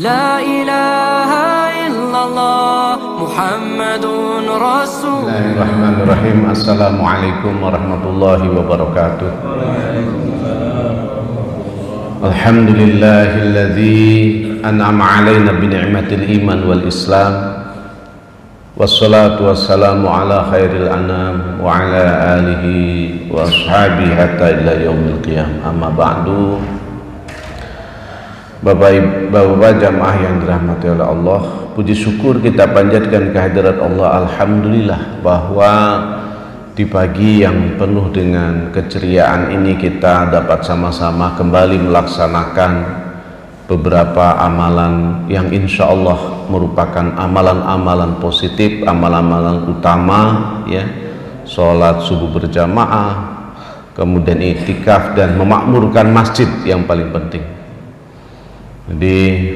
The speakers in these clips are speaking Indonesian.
La ilaha illallah Muhammadun Rasul. Bismillahirrahmanirrahim. Assalamualaikum warahmatullahi wabarakatuh. Alhamdulillahilladzi an'ama alaina bi ni'matil iman wal islam. Wassalatu wassalamu ala khairil anam wa ala alihi wa ashabihi hatta ila yaumil qiyam. Amma ba'du. Bapak-bapak jamaah yang dirahmati oleh Allah, puji syukur kita panjatkan kehadirat Allah. Alhamdulillah bahwa di pagi yang penuh dengan keceriaan ini kita dapat sama-sama kembali melaksanakan beberapa amalan yang insya Allah merupakan amalan-amalan positif, amalan-amalan utama, ya, sholat subuh berjamaah, kemudian iktikaf dan memakmurkan masjid yang paling penting. Jadi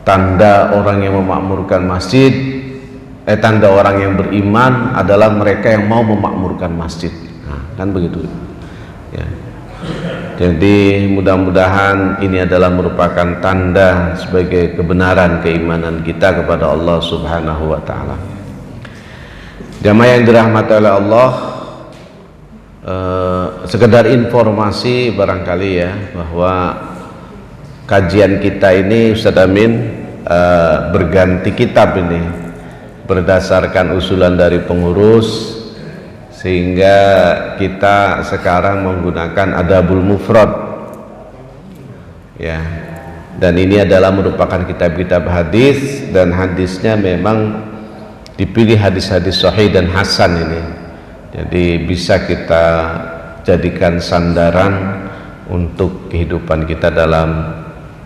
tanda orang yang memakmurkan masjid, tanda orang yang beriman adalah mereka yang mau memakmurkan masjid. Nah, kan begitu ya. Jadi mudah-mudahan ini adalah merupakan tanda sebagai kebenaran keimanan kita kepada Allah Subhanahu wa ta'ala. Jamaah yang dirahmati oleh Allah, sekedar informasi barangkali ya, bahwa kajian kita ini Ustaz Amin berganti kitab ini berdasarkan usulan dari pengurus, sehingga kita sekarang menggunakan Adabul Mufrad ya, dan ini adalah merupakan kitab-kitab hadis, dan hadisnya memang dipilih hadis-hadis sahih dan hasan ini, jadi bisa kita jadikan sandaran untuk kehidupan kita dalam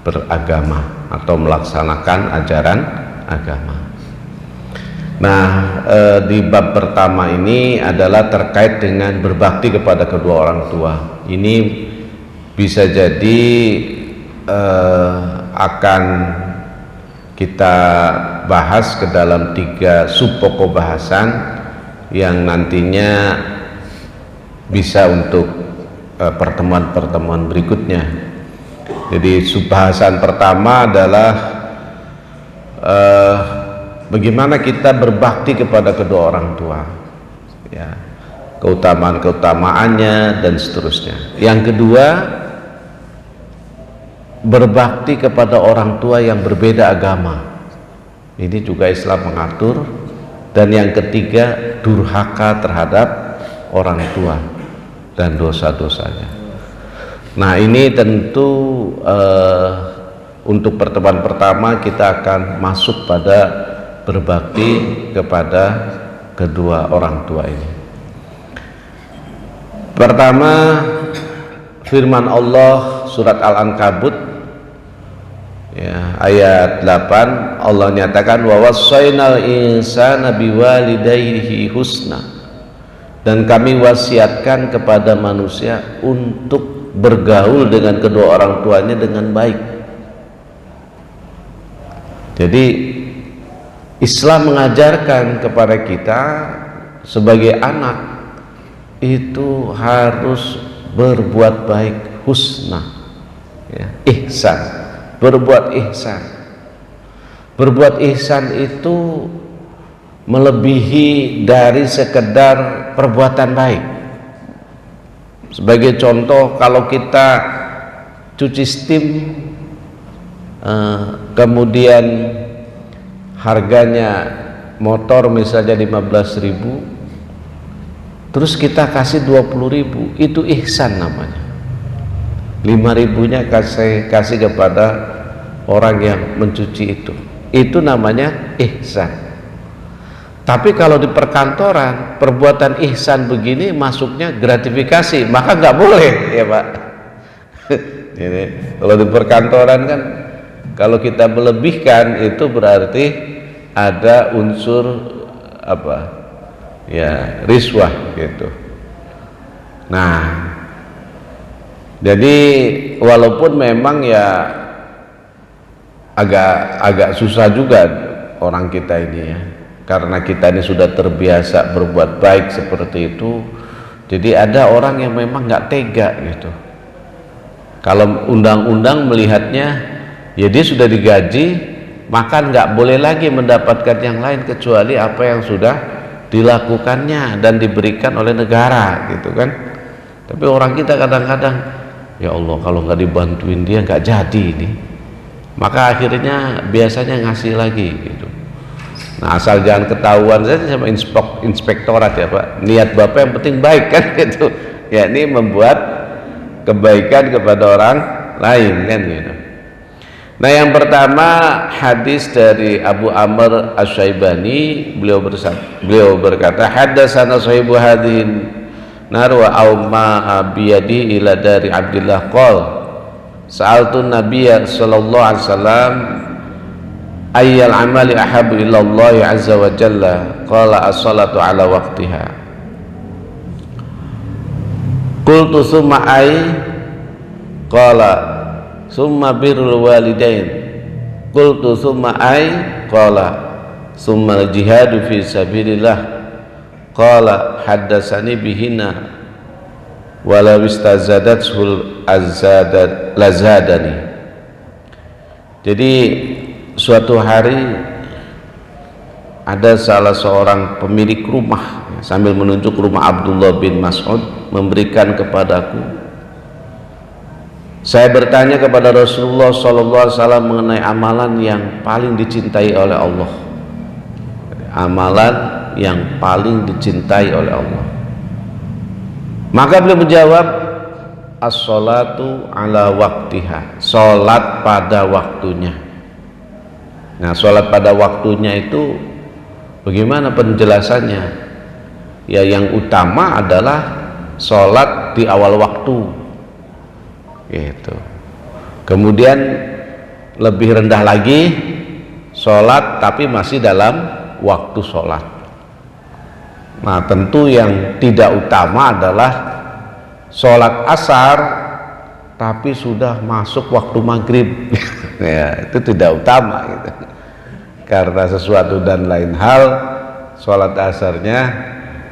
beragama atau melaksanakan ajaran agama. Nah, di bab pertama ini adalah terkait dengan berbakti kepada kedua orang tua. Ini bisa jadi akan kita bahas ke dalam 3 sub pokok bahasan yang nantinya bisa untuk pertemuan-pertemuan berikutnya. Jadi subbahasan pertama adalah bagaimana kita berbakti kepada kedua orang tua, ya, keutamaan-keutamaannya dan seterusnya. Yang kedua, berbakti kepada orang tua yang berbeda agama. Ini juga Islam mengatur. Dan yang ketiga, durhaka terhadap orang tua dan dosa-dosanya. Nah, ini tentu untuk pertemuan pertama kita akan masuk pada berbakti kepada kedua orang tua ini. Pertama, firman Allah surat Al-Ankabut ya, ayat 8, Allah nyatakan wa wassaynal insana biwalidayhi husna, dan kami wasiatkan kepada manusia untuk bergaul dengan kedua orang tuanya dengan baik. Jadi Islam mengajarkan kepada kita sebagai anak itu harus berbuat baik, husna ya, ihsan, berbuat ihsan. Berbuat ihsan itu melebihi dari sekedar perbuatan baik. Sebagai contoh, kalau kita cuci steam kemudian harganya motor misalnya 15.000, terus kita kasih 20.000, itu ihsan namanya. 5.000-nya kasih kepada orang yang mencuci itu namanya ihsan. Tapi kalau di perkantoran perbuatan ihsan begini masuknya gratifikasi, maka nggak boleh ya Pak. Jadi kalau di perkantoran kan, kalau kita melebihkan itu berarti ada unsur apa ya, riswah gitu. Nah, jadi walaupun memang ya agak susah juga orang kita ini ya, karena kita ini sudah terbiasa berbuat baik seperti itu. Jadi ada orang yang memang nggak tega gitu. Kalau undang-undang melihatnya ya dia sudah digaji, maka nggak boleh lagi mendapatkan yang lain kecuali apa yang sudah dilakukannya dan diberikan oleh negara, gitu kan. Tapi orang kita kadang-kadang, ya Allah, kalau nggak dibantuin dia nggak jadi ini, maka akhirnya biasanya ngasih lagi, gitu. Nah, asal jangan ketahuan saja sama inspektorat ya Pak, niat Bapak yang penting baik kan, gitu, yakni membuat kebaikan kepada orang lain kan, gitu. Nah, yang pertama hadis dari Abu Amr Asy-Syaibani, beliau berkata, haddatsana sahibu hadin narwa auma biyadi ila dari Abdullah qol sa'altu nabiyya sallallahu alaihi wasallam ayyal amali ahabu ila Allah azza wa jalla, qala as-salatu ala waqtiha. Qultu summa ay, qala summa birrul walidain. Qultu summa ay, qala summa jihadu fi sabilillah. Qala haddatsani bihina walau istazadatul azadat lazadani. Jadi suatu hari ada salah seorang pemilik rumah, sambil menunjuk rumah Abdullah bin Mas'ud, memberikan kepadaku. Saya bertanya kepada Rasulullah SAW mengenai amalan yang paling dicintai oleh Allah. Amalan yang paling dicintai oleh Allah. Maka beliau menjawab, as-salatu ala waktiha, salat pada waktunya. Nah, salat pada waktunya itu bagaimana penjelasannya? Ya, yang utama adalah salat di awal waktu, gitu. Kemudian lebih rendah lagi sholat tapi masih dalam waktu sholat. Nah, tentu yang tidak utama adalah sholat asar tapi sudah masuk waktu maghrib. Ya, itu tidak utama, gitu. Karena sesuatu dan lain hal sholat asarnya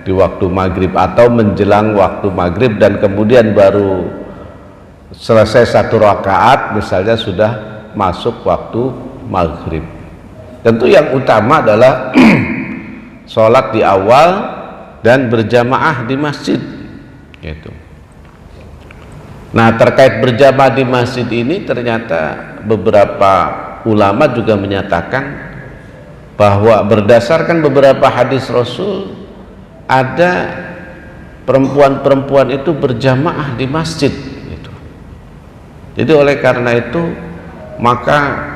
di waktu maghrib atau menjelang waktu maghrib dan kemudian baru selesai satu rakaat misalnya sudah masuk waktu maghrib. Tentu yang utama adalah sholat di awal dan berjamaah di masjid, gitu. Nah, terkait berjamaah di masjid ini ternyata beberapa ulama juga menyatakan bahwa berdasarkan beberapa hadis Rasul, ada perempuan-perempuan itu berjamaah di masjid. Jadi oleh karena itu maka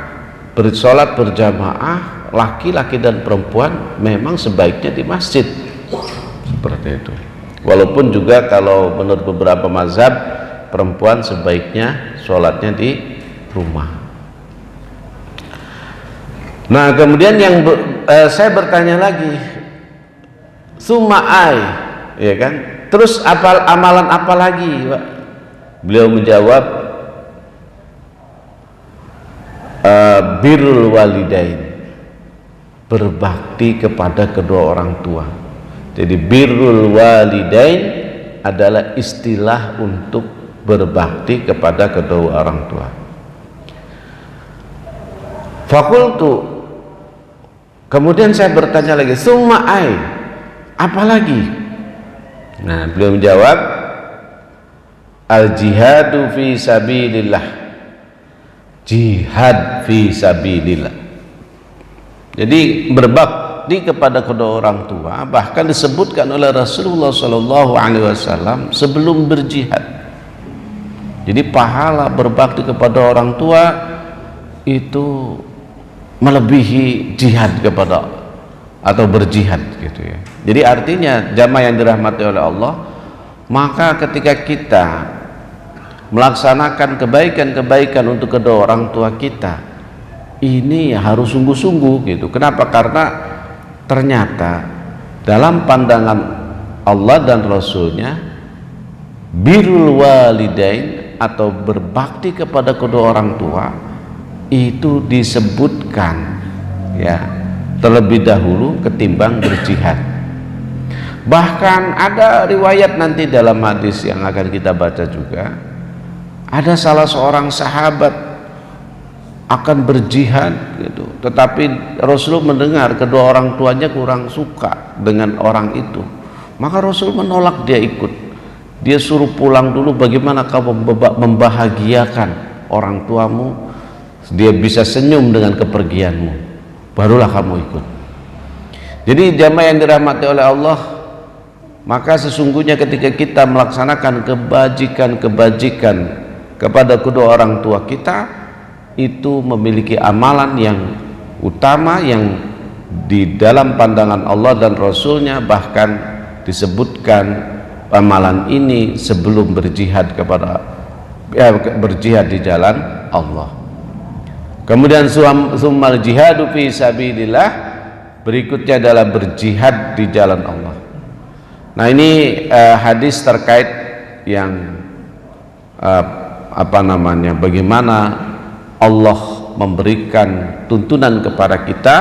bersolat berjamaah laki-laki dan perempuan memang sebaiknya di masjid, seperti itu. Walaupun juga kalau menurut beberapa mazhab perempuan sebaiknya sholatnya di rumah. Nah, kemudian yang saya bertanya lagi, suma'ai, ya kan? Terus amalan apa lagi, Pak? Beliau menjawab, birrul walidain, berbakti kepada kedua orang tua. Jadi birrul walidain adalah istilah untuk berbakti kepada kedua orang tua. Fakultu, kemudian saya bertanya lagi, summa ai, apa lagi? Nah, beliau menjawab, al jihadu fi sabilillah, jihad fi sabilillah. Jadi berbakti kepada kedua orang tua bahkan disebutkan oleh Rasulullah SAW sebelum berjihad. Jadi pahala berbakti kepada orang tua itu melebihi jihad kepada atau berjihad, gitu ya. Jadi artinya jamaah yang dirahmati oleh Allah, maka ketika kita melaksanakan kebaikan-kebaikan untuk kedua orang tua kita, ini harus sungguh-sungguh, gitu. Kenapa? Karena ternyata dalam pandangan Allah dan Rasulnya, birrul walidain atau berbakti kepada kedua orang tua itu disebutkan, ya, terlebih dahulu ketimbang berjihad. Bahkan ada riwayat nanti dalam hadis yang akan kita baca juga, ada salah seorang sahabat akan berjihad gitu. Tetapi Rasul mendengar kedua orang tuanya kurang suka dengan orang itu, maka Rasul menolak dia ikut. Dia suruh pulang dulu, bagaimana kamu membahagiakan orang tuamu, dia bisa senyum dengan kepergianmu, barulah kamu ikut. Jadi jamaah yang dirahmati oleh Allah, maka sesungguhnya ketika kita melaksanakan kebajikan kepada kedua orang tua kita, itu memiliki amalan yang utama yang di dalam pandangan Allah dan Rasulnya, bahkan disebutkan amalan ini sebelum berjihad berjihad di jalan Allah. Kemudian summal jihadu fi sabilillah, berikutnya adalah berjihad di jalan Allah. Nah, ini hadis terkait yang bagaimana Allah memberikan tuntunan kepada kita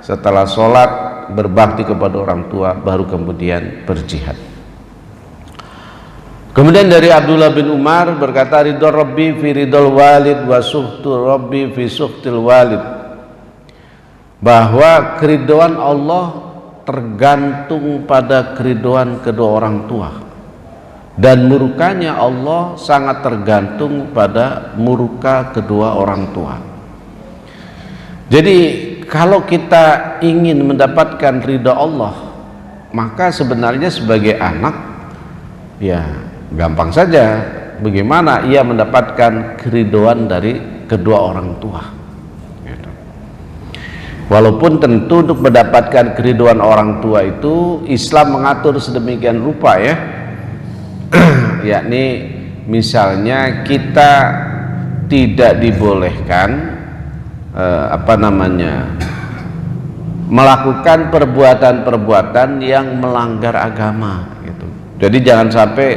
setelah sholat, berbakti kepada orang tua, baru kemudian berjihad. Kemudian dari Abdullah bin Umar berkata, ridho Rabbi fi ridhol walid wa suhtu Rabbi fi suhtil walid, bahwa keridhaan Allah tergantung pada keridhaan kedua orang tua, dan murkanya Allah sangat tergantung pada murka kedua orang tua. Jadi kalau kita ingin mendapatkan ridha Allah, maka sebenarnya sebagai anak, ya gampang saja bagaimana ia mendapatkan keridhaan dari kedua orang tua. Walaupun tentu untuk mendapatkan keridhaan orang tua itu Islam mengatur sedemikian rupa ya, yakni misalnya kita tidak dibolehkan melakukan perbuatan-perbuatan yang melanggar agama gitu. Jadi jangan sampai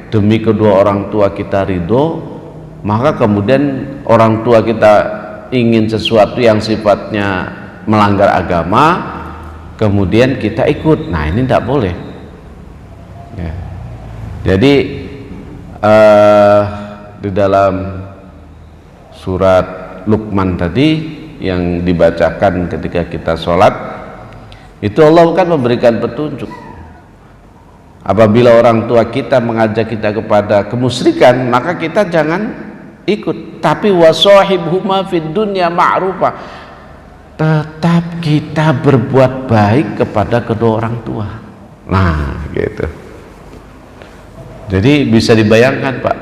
demi kedua orang tua kita ridho, maka kemudian orang tua kita ingin sesuatu yang sifatnya melanggar agama, kemudian kita ikut. Nah, ini tidak boleh ya. Jadi di dalam surat Luqman tadi yang dibacakan ketika kita sholat, itu Allah kan memberikan petunjuk. Apabila orang tua kita mengajak kita kepada kemusyrikan, maka kita jangan ikut. Tapi wasahibhuma fid dunya ma'rufa, tetap kita berbuat baik kepada kedua orang tua. Nah, gitu. Jadi bisa dibayangkan Pak,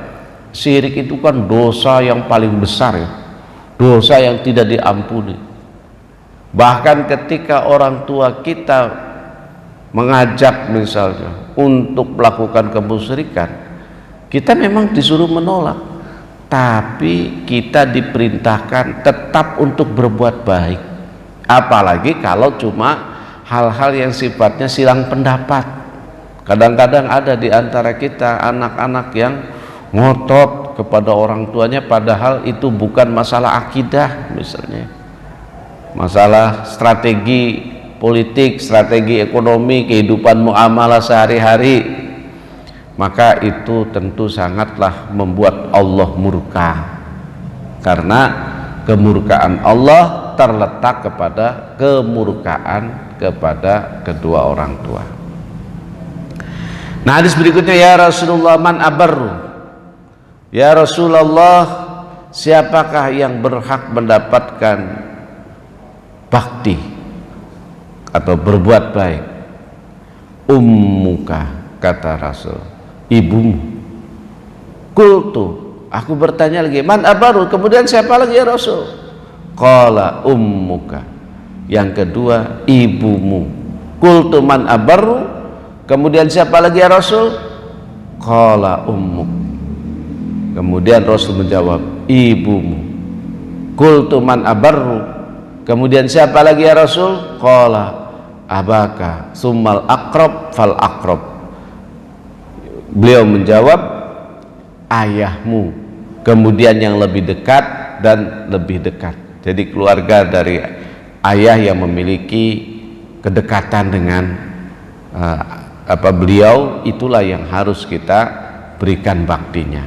syirik itu kan dosa yang paling besar ya, dosa yang tidak diampuni. Bahkan ketika orang tua kita mengajak misalnya untuk melakukan kemusyrikan, kita memang disuruh menolak, tapi kita diperintahkan tetap untuk berbuat baik. Apalagi kalau cuma hal-hal yang sifatnya silang pendapat. Kadang-kadang ada di antara kita anak-anak yang ngotot kepada orang tuanya, padahal itu bukan masalah akidah, misalnya masalah strategi politik, strategi ekonomi, kehidupan muamalah sehari-hari, maka itu tentu sangatlah membuat Allah murka, karena kemurkaan Allah terletak kepada kemurkaan kepada kedua orang tua. Nah, hadis berikutnya, ya Rasulullah man abarru, ya Rasulullah, siapakah yang berhak mendapatkan bakti atau berbuat baik? Ummuka, kata Rasul, ibumu. Qultu, aku bertanya lagi, man abaru, kemudian siapa lagi ya Rasul? Qala ummuka, yang kedua ibumu. Qultu man abaru, kemudian siapa lagi ya Rasul? Qala ummuk, kemudian Rasul menjawab ibumu. Qultu man abaru, kemudian siapa lagi ya Rasul? Qala abaka summal aqrab fal aqrab, beliau menjawab ayahmu, kemudian yang lebih dekat dan lebih dekat. Jadi keluarga dari ayah yang memiliki kedekatan dengan beliau, itulah yang harus kita berikan baktinya.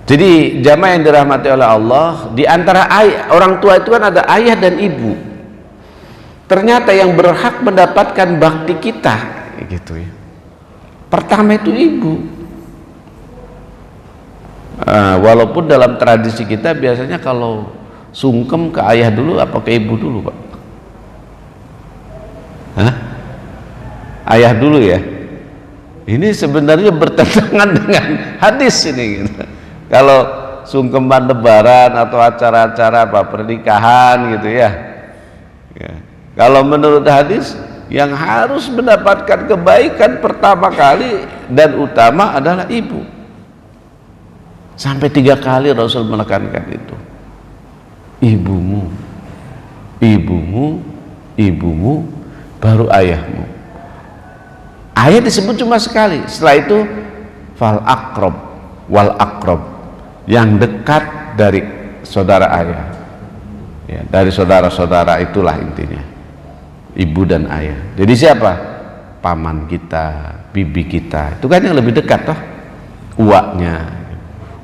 Jadi jamaah yang dirahmati oleh Allah, di antara orang tua itu kan ada ayah dan ibu. Ternyata yang berhak mendapatkan bakti kita gitu ya, pertama itu ibu. Walaupun dalam tradisi kita biasanya kalau sungkem ke ayah dulu apa ke ibu dulu, Pak? Hah? Ayah dulu ya. Ini sebenarnya bertentangan dengan hadis ini gitu. Kalau sungkeman lebaran atau acara-acara apa pernikahan gitu ya. Kalau menurut hadis yang harus mendapatkan kebaikan pertama kali dan utama adalah ibu. Sampai 3 kali Rasul menekankan itu. Ibumu, ibumu, ibumu, baru ayahmu. Ayah disebut cuma sekali. Setelah itu fal aqrab wal aqrab, yang dekat dari saudara ayah ya, dari saudara-saudara itulah intinya ibu dan ayah. Jadi siapa? Paman kita, bibi kita, itu kan yang lebih dekat toh, uaknya.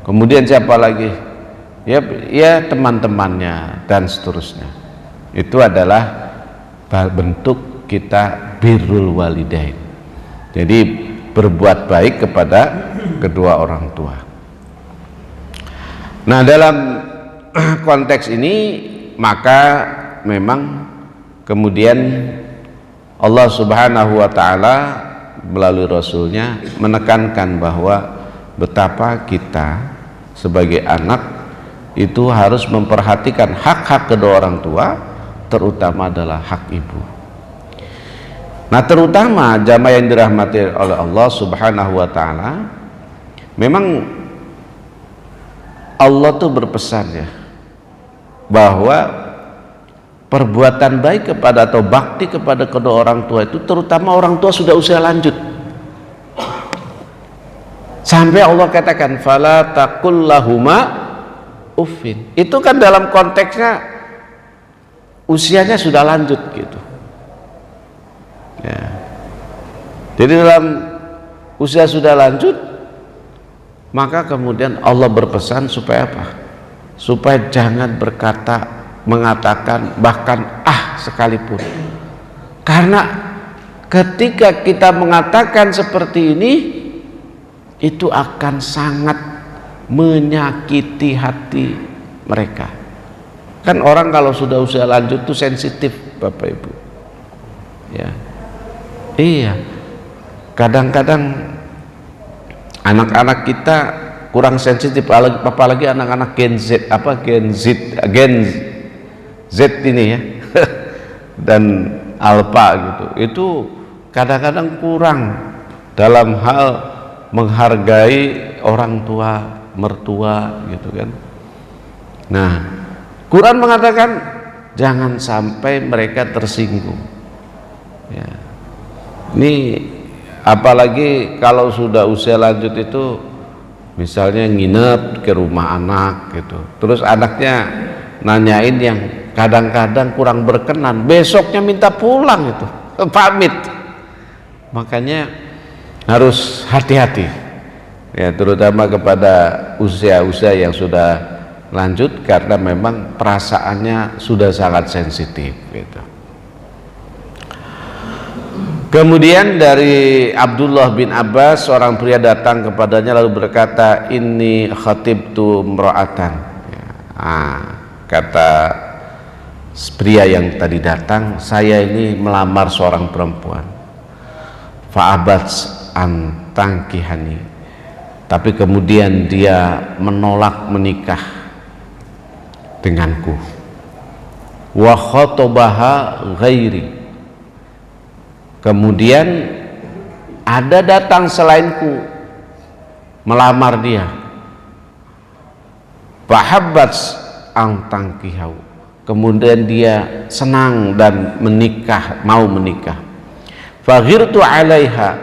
Kemudian siapa lagi? Ya teman-temannya dan seterusnya. Itu adalah bentuk kita birrul walidain. Jadi berbuat baik kepada kedua orang tua. Nah, dalam konteks ini maka memang kemudian Allah Subhanahu wa ta'ala melalui Rasulnya menekankan bahwa betapa kita sebagai anak itu harus memperhatikan hak-hak kedua orang tua, terutama adalah hak ibu. Nah, terutama jamaah yang dirahmati oleh Allah Subhanahu wa ta'ala, memang Allah tuh berpesan ya bahwa perbuatan baik kepada atau bakti kepada kedua orang tua itu, terutama orang tua sudah usia lanjut, sampai Allah katakan fala taqul lahuma uffin. Itu kan dalam konteksnya usianya sudah lanjut gitu ya. Jadi dalam usia sudah lanjut, maka kemudian Allah berpesan supaya apa? Supaya jangan mengatakan bahkan sekalipun. Karena ketika kita mengatakan seperti ini, itu akan sangat menyakiti hati mereka. Kan orang kalau sudah usia lanjut tuh sensitif, Bapak Ibu. Ya. Iya. Kadang-kadang anak-anak kita kurang sensitif, apalagi anak-anak Gen Z ini ya dan Alpha gitu. Itu kadang-kadang kurang dalam hal menghargai orang tua, mertua gitu kan. Nah, Quran mengatakan jangan sampai mereka tersinggung ya. Ini apalagi kalau sudah usia lanjut itu, misalnya nginep ke rumah anak gitu, terus anaknya nanyain yang kadang-kadang kurang berkenan, besoknya minta pulang itu, pamit. Makanya harus hati-hati ya, terutama kepada usia-usia yang sudah lanjut, karena memang perasaannya sudah sangat sensitif gitu. Kemudian dari Abdullah bin Abbas, seorang pria datang kepadanya lalu berkata, ini khatibtu mra'atan ya. Kata pria yang tadi datang, saya ini melamar seorang perempuan, fa'abat antangkihani, tapi kemudian dia menolak menikah denganku, wa khotobaha ghairi, kemudian ada datang selainku melamar dia, fahabbat antangkihau, kemudian dia senang dan mau menikah, faghirtu alaiha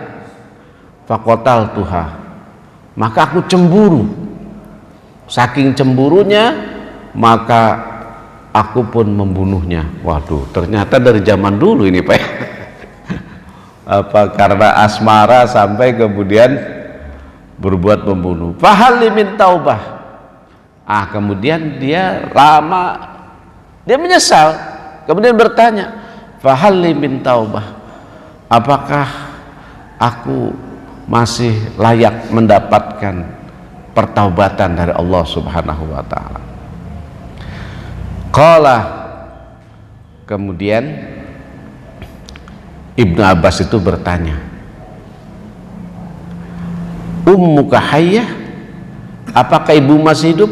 faqataltuha, maka aku cemburu, saking cemburunya maka aku pun membunuhnya. Waduh, ternyata dari zaman dulu ini Pak. Apa karena asmara sampai kemudian berbuat membunuh. Fahal min taubah, Kemudian dia lama, dia menyesal, kemudian bertanya, fahalli min taubah, apakah aku masih layak mendapatkan pertaubatan dari Allah Subhanahu wa ta'ala? Qala, kemudian Ibnu Abbas itu bertanya, ummuka hayyah, apakah ibu masih hidup?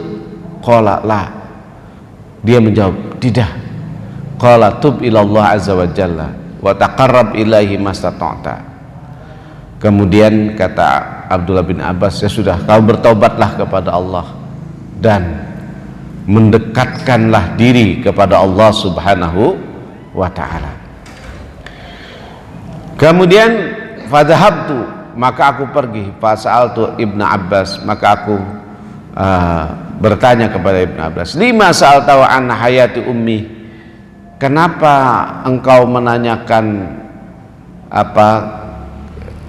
Qala la, dia menjawab tidak. Qala tub ilallah azza wa jalla wa taqarrab ilaihi mastata'ta. Kemudian kata Abdullah bin Abbas, ya sudah, kau bertaubatlah kepada Allah dan mendekatkanlah diri kepada Allah Subhanahu wa ta'ala. Kemudian fadhahabtu, maka aku pergi, fasa'altu Ibnu Abbas, maka aku bertanya kepada Ibnu Abbas, lima sa'alta an hayati ummi, kenapa engkau menanyakan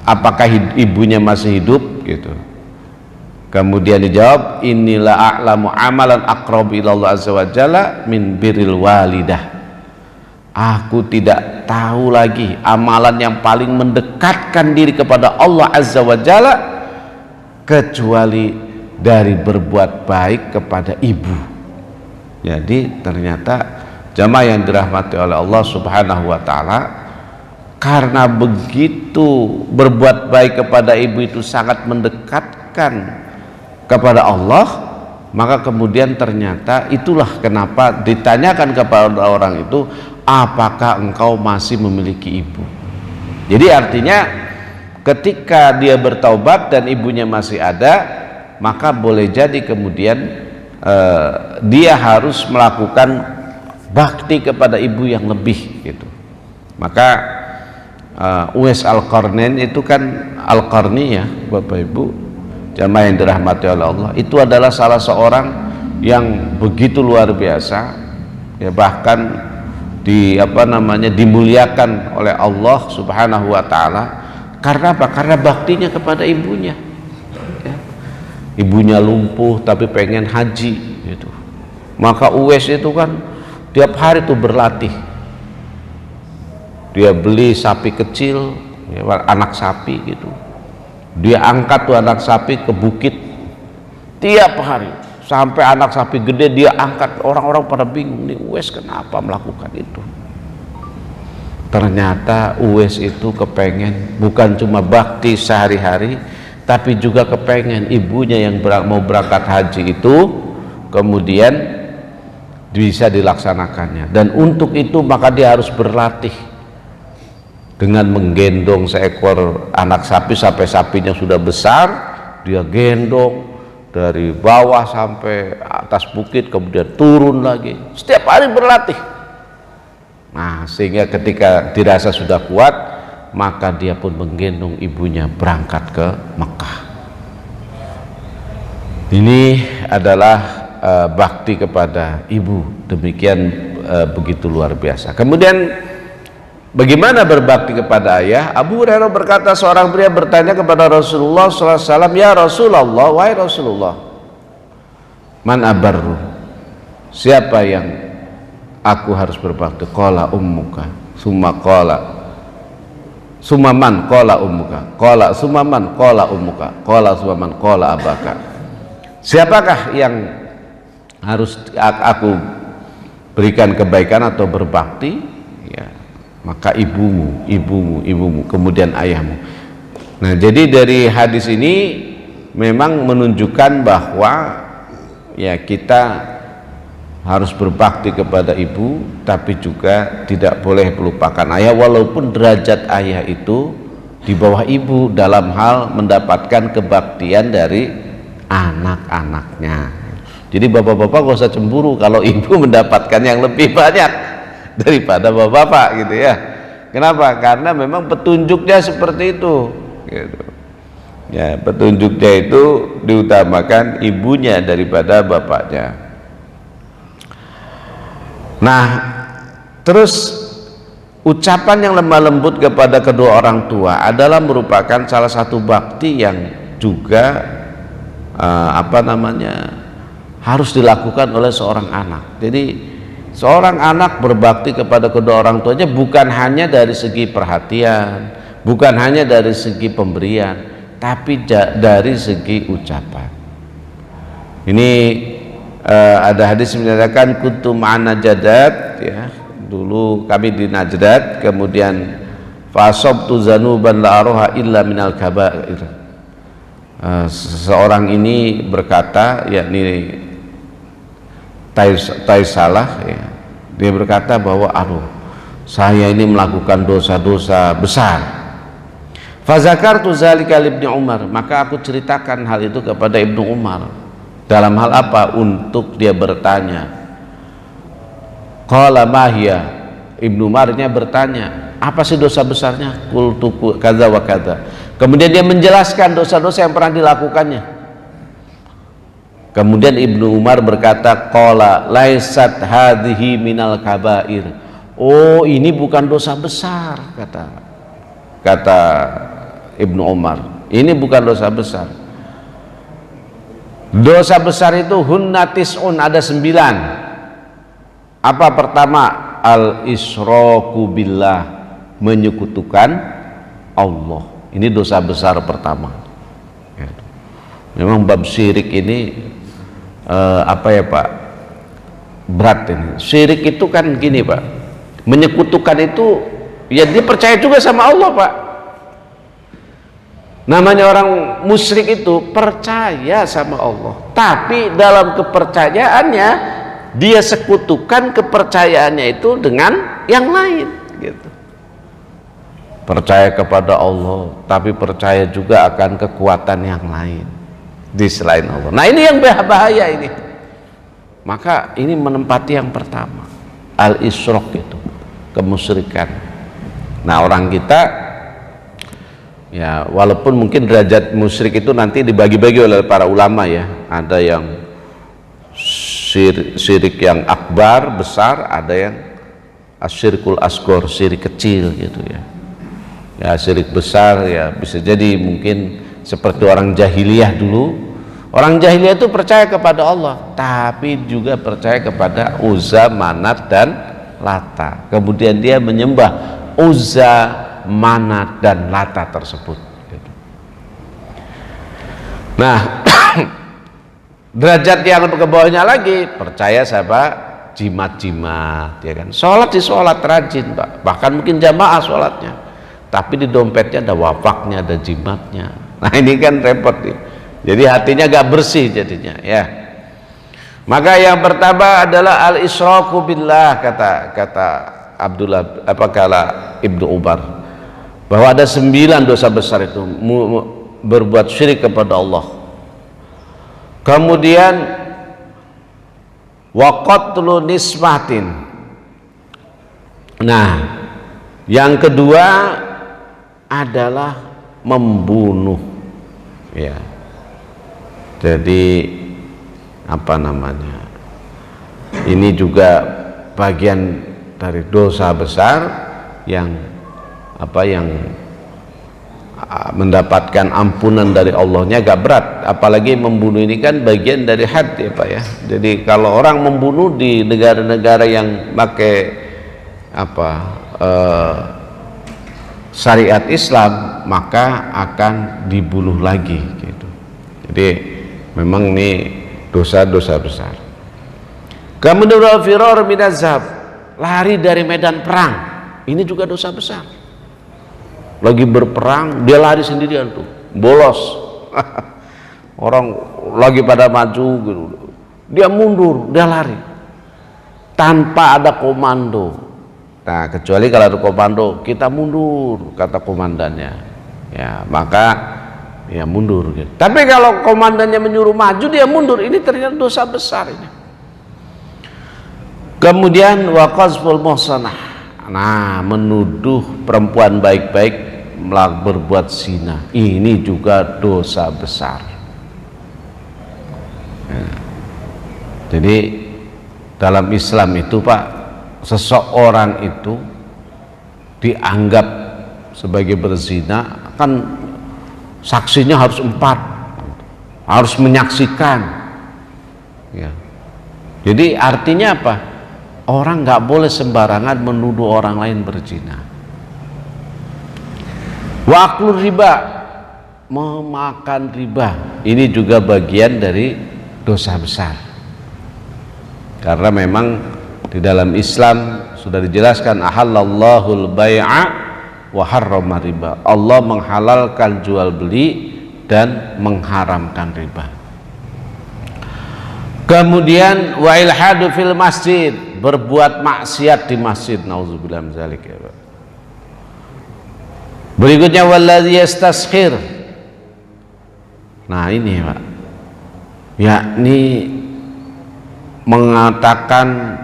apakah ibunya masih hidup gitu. Kemudian dijawab, inilah a'lamu amalan aqrab ila Allah azza wa jalla min birril walidah, aku tidak tahu lagi amalan yang paling mendekatkan diri kepada Allah azza wa jalla kecuali dari berbuat baik kepada ibu. Jadi ternyata jamaah yang dirahmati oleh Allah Subhanahu wa ta'ala, karena begitu berbuat baik kepada ibu itu sangat mendekatkan kepada Allah, maka kemudian ternyata itulah kenapa ditanyakan kepada orang itu, apakah engkau masih memiliki ibu. Jadi artinya ketika dia bertaubat dan ibunya masih ada, maka boleh jadi kemudian dia harus melakukan bakti kepada ibu yang lebih gitu. Maka Uwais Al-Qarnain itu kan Al-Qarni ya Bapak Ibu jamaah yang dirahmati oleh Allah, itu adalah salah seorang yang begitu luar biasa ya, bahkan dimuliakan oleh Allah Subhanahu wa ta'ala. Karena apa? Karena baktinya kepada ibunya ya. Ibunya lumpuh tapi pengen haji gitu. Maka Uwais itu kan tiap hari tuh berlatih, dia beli sapi kecil ya, anak sapi gitu, dia angkat tuh anak sapi ke bukit tiap hari sampai anak sapi gede dia angkat. Orang-orang pada bingung, nih Uwais kenapa melakukan itu. Ternyata Uwais itu kepengen bukan cuma bakti sehari-hari, tapi juga kepengen ibunya yang mau berangkat haji itu kemudian bisa dilaksanakannya. Dan untuk itu maka dia harus berlatih dengan menggendong seekor anak sapi sampai sapinya sudah besar, dia gendong dari bawah sampai atas bukit, kemudian turun lagi, setiap hari berlatih. Nah, sehingga ketika dirasa sudah kuat, maka dia pun menggendong ibunya berangkat ke Mekah. Ini adalah bakti kepada ibu, demikian begitu luar biasa. Kemudian bagaimana berbakti kepada ayah? Abu Hurairah berkata, seorang pria bertanya kepada Rasulullah SAW, ya Rasulullah, wahai Rasulullah, man abarru, siapa yang aku harus berbakti? Qala ummuka, summa man qala ummuka, qala summa man qala ummuka, qala summa man qala abaka. Siapakah yang harus aku berikan kebaikan atau berbakti? Ya, maka ibumu, kemudian ayahmu. Nah, jadi dari hadis ini memang menunjukkan bahwa ya kita harus berbakti kepada ibu, tapi juga tidak boleh melupakan ayah, walaupun derajat ayah itu di bawah ibu dalam hal mendapatkan kebaktian dari anak-anaknya. Jadi bapak-bapak gak usah cemburu kalau ibu mendapatkan yang lebih banyak daripada bapak-bapak gitu ya. Kenapa? Karena memang petunjuknya seperti itu gitu. Ya, petunjuknya itu diutamakan ibunya daripada bapaknya. Nah, terus ucapan yang lemah lembut kepada kedua orang tua adalah merupakan salah satu bakti yang juga harus dilakukan oleh seorang anak. Jadi seorang anak berbakti kepada kedua orang tuanya bukan hanya dari segi perhatian, bukan hanya dari segi pemberian, tapi dari segi ucapan. Ini ada hadis menyatakan kuntu ma'an Najdat, ya, dulu kami di Najdad, kemudian fasabtu zanuban la aroha illa minal kabair. Seseorang ini berkata, yakni Taisalah, ya, dia berkata bahwa aduh, saya ini melakukan dosa-dosa besar. Fazakartu zalika li Ibnu Umar, maka aku ceritakan hal itu kepada Ibnu Umar. Dalam hal apa? Untuk dia bertanya. Qala mahya, Ibnu Umarnya bertanya, apa sih dosa besarnya? Qultu kadza wa kadza. Kemudian dia menjelaskan dosa-dosa yang pernah dilakukannya. Kemudian Ibnu Umar berkata, qala laisat hadhihi minal kabair. Oh, ini bukan dosa besar, kata Ibnu Umar. Ini bukan dosa besar. Dosa besar itu hunnatis'un, ada 9. Apa pertama? Al-isyraku billah, menyekutukan Allah. Ini dosa besar pertama. Memang bab syirik ini apa ya Pak, berat ini. Syirik itu kan gini Pak, menyekutukan itu ya dia percaya juga sama Allah Pak. Namanya orang musyrik itu percaya sama Allah, tapi dalam kepercayaannya dia sekutukan kepercayaannya itu dengan yang lain gitu. Percaya kepada Allah tapi percaya juga akan kekuatan yang lain di selain Allah. Nah, ini yang bahaya ini. Maka ini menempati yang pertama, al-isyrak, itu kemusyrikan. Nah, orang kita ya, walaupun mungkin derajat musyrik itu nanti dibagi-bagi oleh para ulama ya, ada yang syirik yang akbar, besar, ada yang asyirkul asgor, syirik kecil gitu ya. Ya, syirik besar ya bisa jadi mungkin seperti orang jahiliyah dulu. Orang jahiliyah itu percaya kepada Allah, tapi juga percaya kepada Uzza, Manat, dan Lata. Kemudian dia menyembah Uzza, Manat, dan Lata tersebut. Nah, derajat yang ke bawahnya lagi percaya sama jimat-jimat, ya kan. Sholat di sholat rajin Pak, bahkan mungkin jamaah sholatnya, tapi di dompetnya ada wafaknya, ada jimatnya. Nah, ini kan repot nih. Jadi hatinya gak bersih jadinya ya. Maka yang pertama adalah al-isyraku billah, kata Abdullah kala Ibnu Umar, bahwa ada 9 dosa besar itu, berbuat syirik kepada Allah. Kemudian wa qatlu nismatin. Nah, yang kedua adalah membunuh ya. Jadi apa namanya, ini juga bagian dari dosa besar yang mendapatkan ampunan dari Allahnya agak berat. Apalagi membunuh ini kan bagian dari had ya Pak ya. Jadi kalau orang membunuh di negara-negara yang pakai syariat Islam, maka akan dibunuh lagi gitu. Jadi memang ini dosa-dosa besar. Kemudian al-firar minaz-zahab, lari dari medan perang, ini juga dosa besar. Lagi berperang dia lari sendirian tuh, bolos. Orang lagi pada maju gitu, dia mundur, dia lari tanpa ada komando. Nah, kecuali kalau ada komando, kita mundur kata komandannya ya, maka ya mundur gitu. Tapi kalau komandannya menyuruh maju, dia mundur, ini ternyata dosa besar ini. Kemudian wa qazful muhsanah, nah menuduh perempuan baik-baik berbuat zina, ini juga dosa besar ya. Jadi dalam Islam itu Pak, seseorang itu dianggap sebagai berzina kan saksinya harus 4, harus menyaksikan Ya. Jadi artinya apa? Orang nggak boleh sembarangan menuduh orang lain berzina. Wa aklur riba, memakan riba, ini juga bagian dari dosa besar. Karena memang di dalam Islam sudah dijelaskan ahallallahul bai'a wa harrama riba. Allah menghalalkan jual beli dan mengharamkan riba. Kemudian wa ilhadu fil masjid, berbuat maksiat di masjid, nauzubillah min dzalik ya Pak. Berikutnya wallazi yastaskhir. Nah ini Pak, yakni mengatakan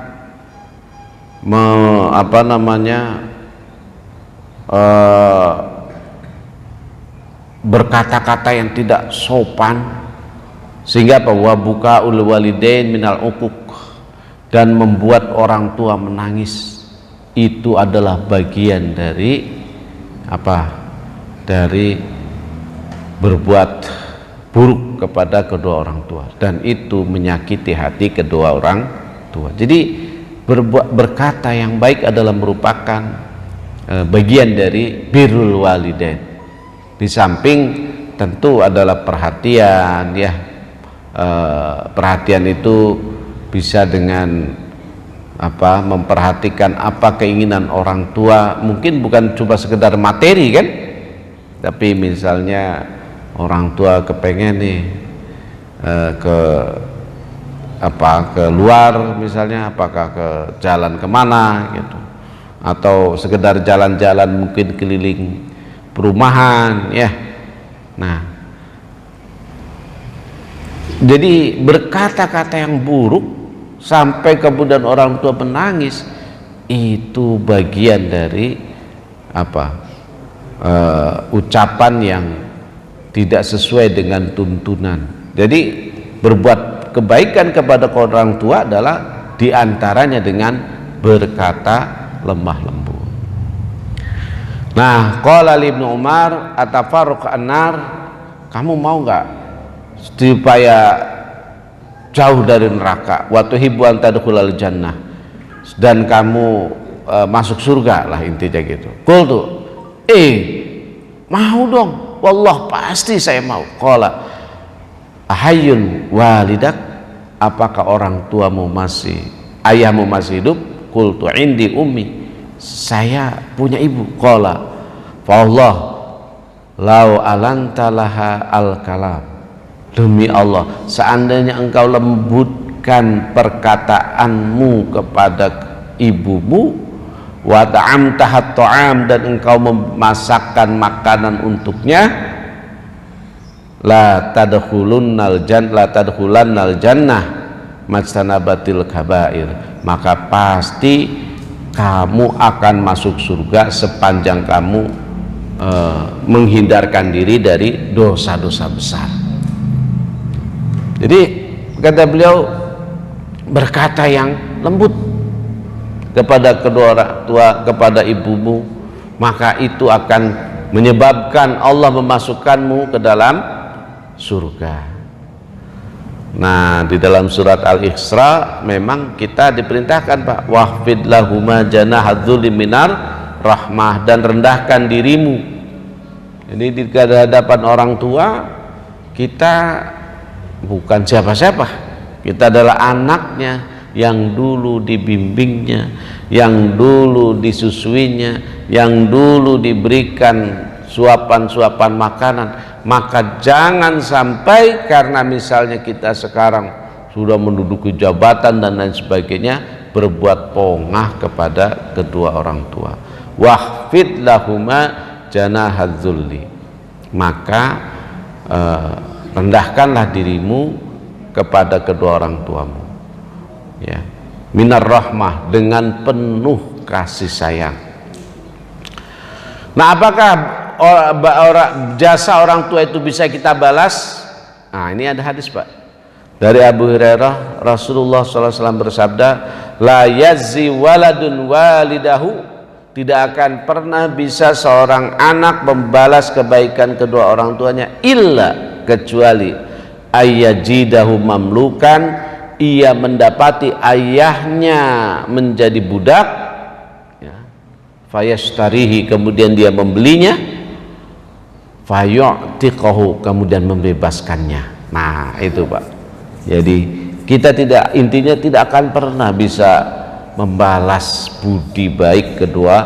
berkata-kata yang tidak sopan, sehingga bahwa buka ul walidain minal uquq, dan membuat orang tua menangis, itu adalah bagian dari apa? Dari berbuat buruk kepada kedua orang tua, dan itu menyakiti hati kedua orang tua. Jadi berkata yang baik adalah merupakan bagian dari birrul walidain. Di samping tentu adalah perhatian ya. Perhatian itu bisa dengan apa, memperhatikan apa keinginan orang tua, mungkin bukan cuma sekedar materi kan, tapi misalnya orang tua kepengen nih ke luar misalnya, apakah ke jalan kemana gitu, atau sekedar jalan-jalan mungkin keliling perumahan ya. Nah, jadi berkata-kata yang buruk sampai kemudian orang tua menangis, itu bagian dari apa? Ucapan yang tidak sesuai dengan tuntunan. Jadi berbuat kebaikan kepada orang tua adalah diantaranya dengan berkata lemah lembut. Nah, qala Ibnu Umar atafarruq an-nar, kamu mau nggak supaya jauh dari neraka, wa tuhibbu an tadkhulal jannah, dan kamu masuk surga lah, intinya gitu. Qultu, mau dong, wallah pasti saya mau. Qala ahayyun walidak, apakah orang tuamu masih, ayahmu masih hidup? Qultu indi ummi, saya punya ibu. Qala fa Allah lau alantalaha al-kalam, demi Allah, seandainya engkau lembutkan perkataanmu kepada ibumu, wa ta'amtahat ta'am, dan engkau memasakkan makanan untuknya, la tadkhulannal jannah majtanabatil kabair, maka pasti kamu akan masuk surga sepanjang kamu menghindarkan diri dari dosa-dosa besar. Jadi kata beliau, berkata yang lembut kepada kedua orang tua, kepada ibumu, maka itu akan menyebabkan Allah memasukkanmu ke dalam surga. Nah, di dalam surat Al-Isra memang kita diperintahkan, Pak, wahfid lahuma janahadzulli minar rahmah, dan rendahkan dirimu. Jadi di hadapan orang tua kita bukan siapa-siapa, kita adalah anaknya yang dulu dibimbingnya, yang dulu disusuinya, yang dulu diberikan suapan-suapan makanan. Maka jangan sampai karena misalnya kita sekarang sudah menduduki jabatan dan lain sebagainya, berbuat pongah kepada kedua orang tua. Wahfid lahuma janahadzulli, maka rendahkanlah dirimu kepada kedua orang tuamu ya, minar rahmah, dengan penuh kasih sayang. Nah, apakah jasa orang tua itu bisa kita balas? Nah, ini ada hadis, Pak, dari Abu Hurairah, Rasulullah SAW bersabda, la yazzi waladun walidahu, tidak akan pernah bisa seorang anak membalas kebaikan kedua orang tuanya illa, kecuali ayyajidahu mamlukan, ia mendapati ayahnya menjadi budak, ya, fayashtarihi, kemudian dia membelinya, fayu'tiqahu, kemudian membebaskannya. Nah itu Pak, jadi kita intinya tidak akan pernah bisa membalas budi baik kedua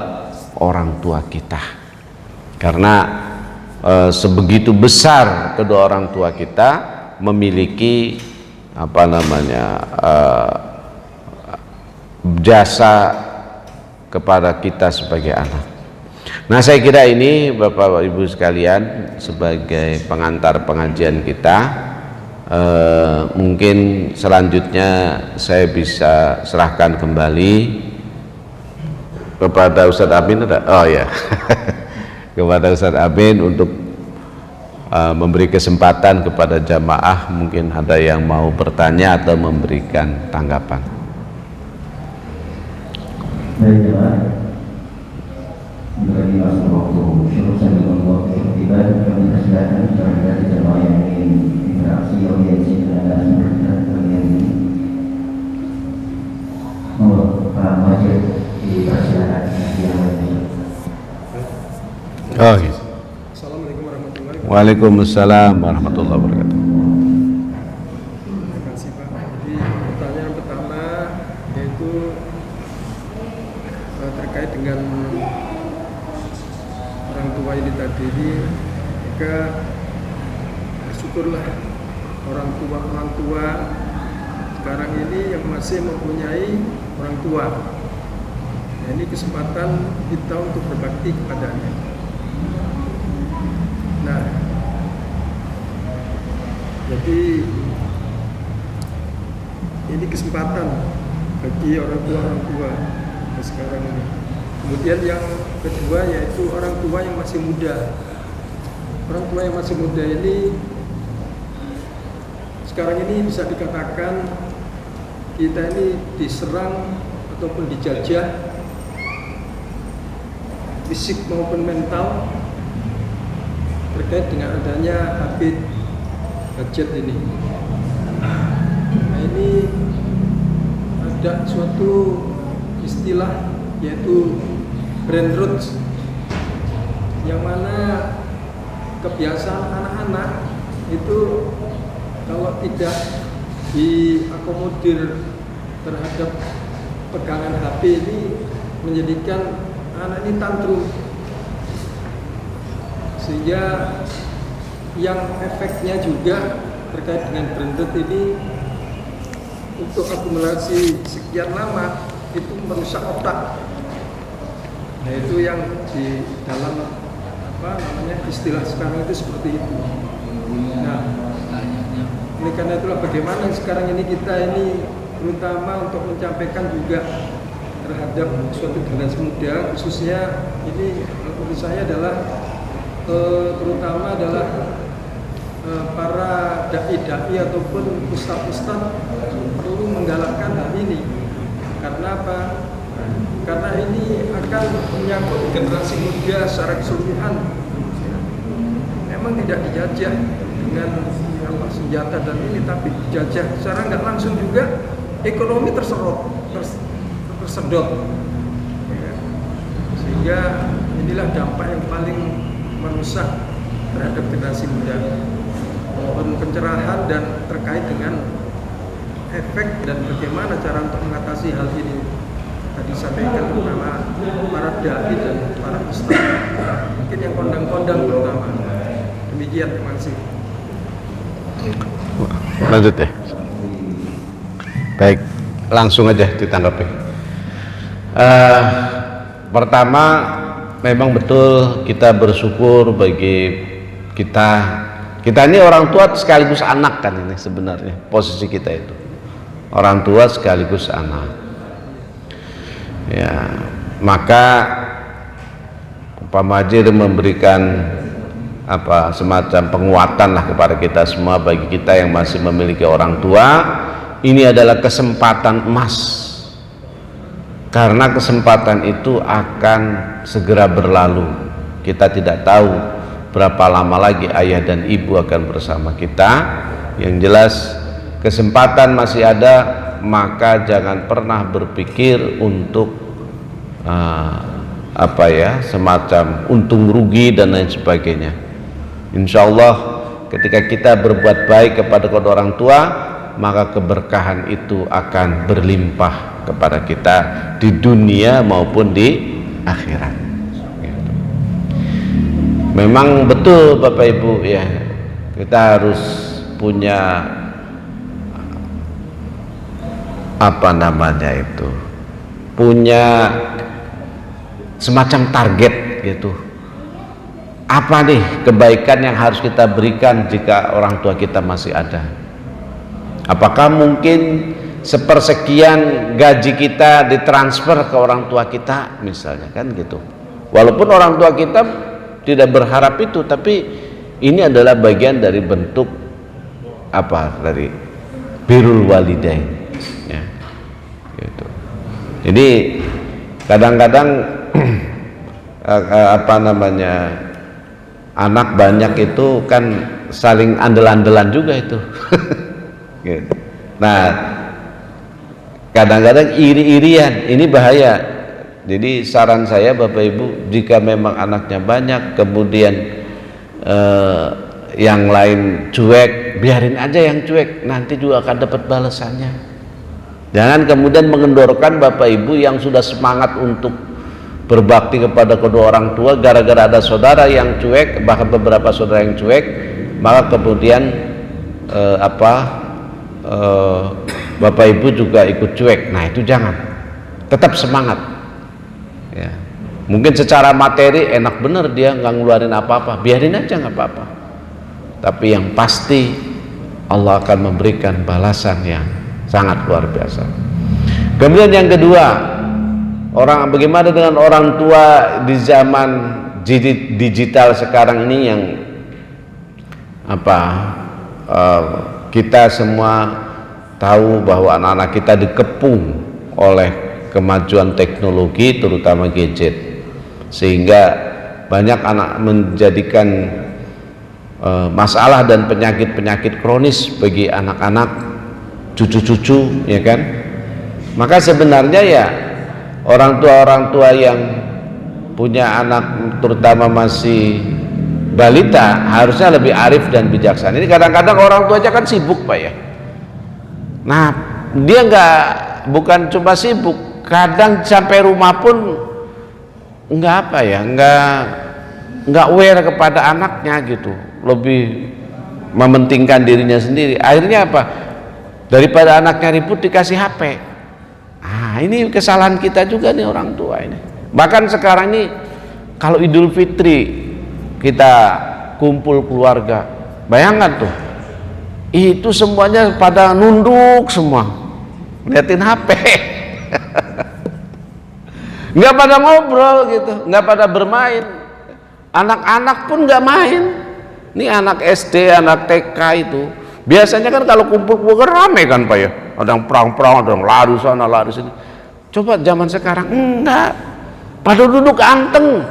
orang tua kita, karena sebegitu besar kedua orang tua kita memiliki jasa kepada kita sebagai anak. Nah saya kira ini Bapak Ibu sekalian sebagai pengantar pengajian kita, mungkin selanjutnya saya bisa serahkan kembali kepada Ustadz Amin. Oh ya kepada Ustadz Amin untuk memberi kesempatan kepada jamaah, mungkin ada yang mau bertanya atau memberikan tanggapan. Baik jemaah, bagi masa waktu syukur sambil membuat ketertiban, kami persilakan kepada jemaah yang ingin interaksi audiensi dengan sumber bagian ini. Pak Majid dipersilakan yang lainnya. Oh, gitu. Assalamualaikum warahmatullahi wabarakatuh. Waalaikumsalam warahmatullahi wabarakatuh. Terima kasih Pak. Jadi pertanyaan pertama yaitu terkait dengan orang tua ini tadi ini, maka bersyukurlah orang tua sekarang ini yang masih mempunyai orang tua. Nah, ini kesempatan kita untuk berbakti kepadanya. Nah, jadi ini kesempatan bagi orang tua sekarang ini. Kemudian yang kedua yaitu orang tua yang masih muda. Orang tua yang masih muda ini sekarang ini bisa dikatakan kita ini diserang ataupun dijajah fisik maupun mental terkait dengan adanya habit gadget ini. Nah ini ada suatu istilah yaitu brain rot, yang mana kebiasaan anak-anak itu kalau tidak diakomodir terhadap pegangan HP ini menjadikan anak ini tantrum, sehingga yang efeknya juga terkait dengan brain rot ini untuk akumulasi sekian lama itu merusak otak. Nah itu yang di dalam istilah sekarang itu seperti itu. Nah ini karena itulah bagaimana sekarang ini kita ini terutama untuk menyampaikan juga terhadap suatu generasi muda, khususnya ini menurut saya adalah terutama adalah para dai-dai ataupun ustaz-ustaz perlu menggalakkan hal ini. Karena apa? Karena ini akan menyangkut generasi muda secara keseluruhan. Memang tidak dijajah dengan senjata dan ini, tapi dijajah secara nggak langsung juga ekonomi tersedot. Sehingga inilah dampak yang paling merusak terhadap generasi muda. Mohon pencerahan dan terkait dengan efek dan bagaimana cara untuk mengatasi hal ini. Tadi sampaikan terutama para dai dan para ustaz, mungkin yang kondang-kondang terutama. Demikian, terima kasih. Lanjut ya. Baik, langsung aja ditanggapi. Pertama, memang betul kita bersyukur bagi kita ini orang tua sekaligus anak kan, ini sebenarnya posisi kita itu orang tua sekaligus anak ya. Maka Pak Majid memberikan semacam penguatan lah kepada kita semua, bagi kita yang masih memiliki orang tua. Ini adalah kesempatan emas, karena kesempatan itu akan segera berlalu. Kita tidak tahu berapa lama lagi ayah dan ibu akan bersama kita. Yang jelas kesempatan masih ada, maka jangan pernah berpikir untuk semacam untung rugi dan lain sebagainya. Insya Allah ketika kita berbuat baik kepada kedua orang tua, maka keberkahan itu akan berlimpah kepada kita di dunia maupun di akhirat. Gitu. Memang betul Bapak Ibu ya, kita harus punya punya semacam target gitu. Apa nih kebaikan yang harus kita berikan jika orang tua kita masih ada? Apakah mungkin sepersekian gaji kita ditransfer ke orang tua kita misalnya, kan gitu. Walaupun orang tua kita tidak berharap itu, tapi ini adalah bagian dari bentuk dari birrul walidain ya. Gitu. Jadi kadang-kadang anak banyak itu kan saling andel-andelan juga itu. Gitu. Nah, kadang-kadang iri-irian, ini bahaya. Jadi saran saya Bapak Ibu, jika memang anaknya banyak kemudian yang lain cuek, biarin aja yang cuek, nanti juga akan dapat balasannya. Jangan kemudian mengendorkan Bapak Ibu yang sudah semangat untuk berbakti kepada kedua orang tua, gara-gara ada saudara yang cuek, bahkan beberapa saudara yang cuek, maka kemudian Bapak Ibu juga ikut cuek. Nah, itu jangan, tetap semangat ya. Mungkin secara materi enak bener dia nggak ngeluarin apa-apa, biarin aja nggak apa-apa, tapi yang pasti Allah akan memberikan balasan yang sangat luar biasa. Kemudian yang kedua, bagaimana dengan orang tua di zaman digital sekarang ini yang kita semua tahu bahwa anak-anak kita dikepung oleh kemajuan teknologi, terutama gadget, sehingga banyak anak menjadikan masalah dan penyakit-penyakit kronis bagi anak-anak, cucu-cucu, ya kan? Maka sebenarnya ya orang tua yang punya anak terutama masih balita harusnya lebih arif dan bijaksana. Ini kadang-kadang orang tua aja kan sibuk Pak ya. Nah, dia bukan cuma sibuk, kadang sampai rumah pun nggak aware kepada anaknya gitu, lebih mementingkan dirinya sendiri. Akhirnya apa? Daripada anaknya ribut dikasih HP. Ini kesalahan kita juga nih orang tua ini. Bahkan sekarang ini kalau Idul Fitri kita kumpul keluarga, bayangkan tuh, itu semuanya pada nunduk semua, liatin HP. Nggak pada ngobrol gitu, nggak pada bermain. Anak-anak pun nggak main. Ini anak SD, anak TK itu biasanya kan kalau kumpul keluarga rame kan Pak ya, ada yang perang-perang, ada yang lari sana lari sini. Coba zaman sekarang enggak, pada duduk anteng,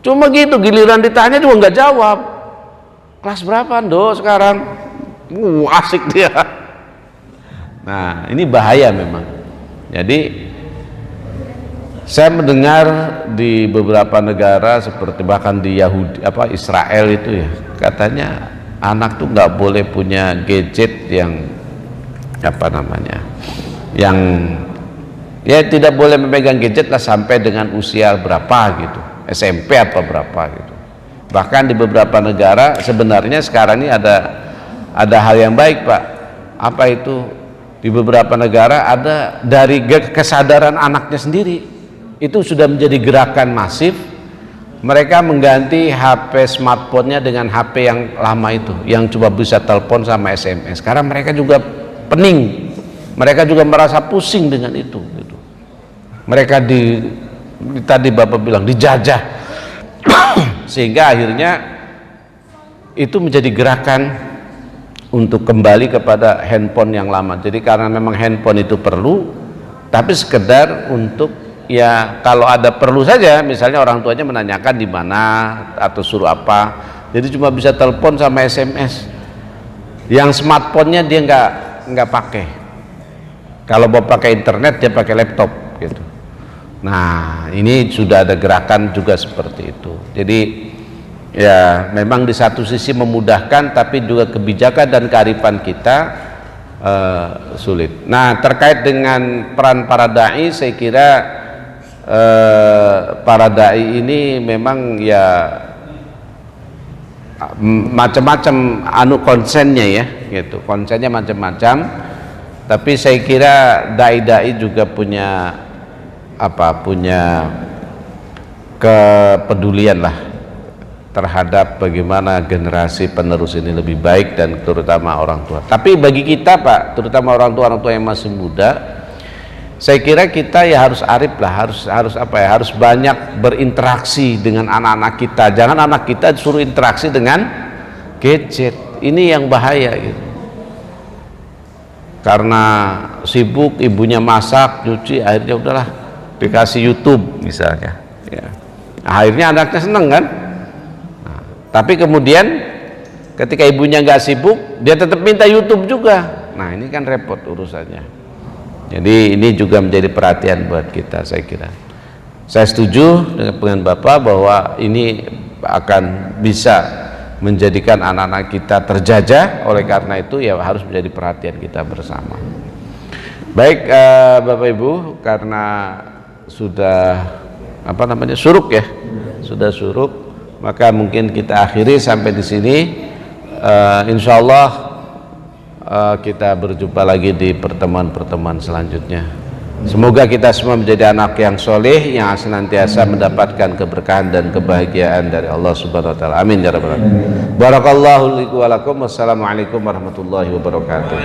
cuma gitu, giliran ditanya juga nggak jawab. Kelas berapa Ndo sekarang? Asik dia. Nah, ini bahaya memang. Jadi saya mendengar di beberapa negara seperti bahkan di Israel itu ya, katanya anak tuh nggak boleh punya gadget yang yang ya tidak boleh memegang gadget lah sampai dengan usia berapa gitu, SMP apa berapa gitu. Bahkan di beberapa negara sebenarnya sekarang ini ada hal yang baik Pak. Apa itu? Di beberapa negara ada dari kesadaran anaknya sendiri, itu sudah menjadi gerakan masif. Mereka mengganti HP smartphone-nya dengan HP yang lama itu, yang cuma bisa telepon sama SMS. Sekarang mereka juga pening, mereka juga merasa pusing dengan itu gitu. Mereka tadi Bapak bilang dijajah. Sehingga akhirnya itu menjadi gerakan untuk kembali kepada handphone yang lama. Jadi karena memang handphone itu perlu, tapi sekedar untuk ya kalau ada perlu saja, misalnya orang tuanya menanyakan di mana atau suruh apa, jadi cuma bisa telepon sama SMS. Yang smartphone-nya dia nggak pakai. Kalau mau pakai internet dia pakai laptop gitu. Nah, ini sudah ada gerakan juga seperti itu. Jadi ya memang di satu sisi memudahkan, tapi juga kebijakan dan kearifan kita sulit. Nah, terkait dengan peran para dai, saya kira para dai ini memang ya macam-macam konsennya ya gitu, konsennya macam-macam, tapi saya kira dai-dai juga punya kepedulian lah terhadap bagaimana generasi penerus ini lebih baik, dan terutama orang tua. Tapi bagi kita Pak, terutama orang tua yang masih muda, saya kira kita ya harus arif lah, harus banyak berinteraksi dengan anak-anak kita. Jangan anak kita suruh interaksi dengan gadget. Ini yang bahaya gitu. Karena sibuk, ibunya masak, cuci, akhirnya udahlah dikasih YouTube misalnya. Ya. Akhirnya anaknya seneng kan? Nah, tapi kemudian ketika ibunya nggak sibuk, dia tetap minta YouTube juga. Nah, ini kan repot urusannya. Jadi ini juga menjadi perhatian buat kita, saya kira. Saya setuju dengan Bapak bahwa ini akan bisa menjadikan anak-anak kita terjajah, oleh karena itu ya harus menjadi perhatian kita bersama. Baik Bapak Ibu, karena sudah suruk ya, sudah suruk, maka mungkin kita akhiri sampai di sini. Insya Allah kita berjumpa lagi di pertemuan-pertemuan selanjutnya. Semoga kita semua menjadi anak yang soleh, yang senantiasa mendapatkan keberkahan dan kebahagiaan dari Allah Subhanahu wa taala. Amin ya rabbal alamin. Barakallahu likum wa lakum. Wassalamualaikum warahmatullahi wabarakatuh.